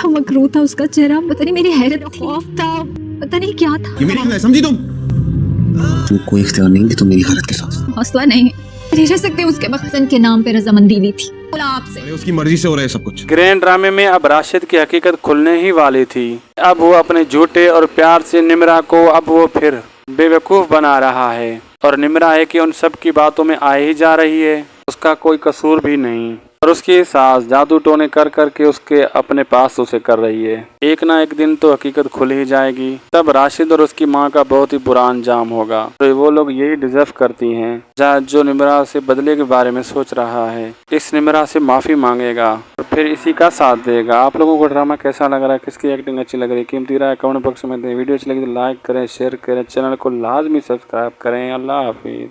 था मकरू था उसका चेहरा, पता नहीं मेरी हैरत खौफ था, पता नहीं क्या था। ये मेरी समझी तुम कोई इख्तियार नहीं कि तुम मेरी हालत के साथ। हौसला नहीं रह सकते उसके बखसन के नाम पे रजामंदी ली थी आपसे। अरे उसकी मर्जी से हो रहा है सब कुछ। ग्रैंड ड्रामे में अब राशिद की हकीकत खुलने ही वाली थी। अब वो अपने झूठे और प्यार से निम्रा को अब वो फिर बेवकूफ बना रहा है और निम्रा है कि उन सब की बातों में आ ही जा रही है, उसका कोई कसूर भी नहीं और उसकी सास जादू टोने कर करके उसके अपने पास उसे कर रही है। एक ना एक दिन तो हकीकत खुल ही जाएगी, तब राशिद और उसकी माँ का बहुत ही बुरा अंजाम होगा। तो वो लोग यही डिजर्व करती हैं जो निम्रा से बदले के बारे में सोच रहा है, इस निम्रा से माफी मांगेगा और फिर इसी का साथ देगा। आप लोगों को ड्रामा कैसा लग रहा है, किसकी एक्टिंग अच्छी लग रही है, कीमती राय कमेंट बॉक्स में दें। वीडियो अच्छी लगी तो लाइक करें, शेयर करें, चैनल को लाजमी सब्सक्राइब करें। अल्लाह हाफिज।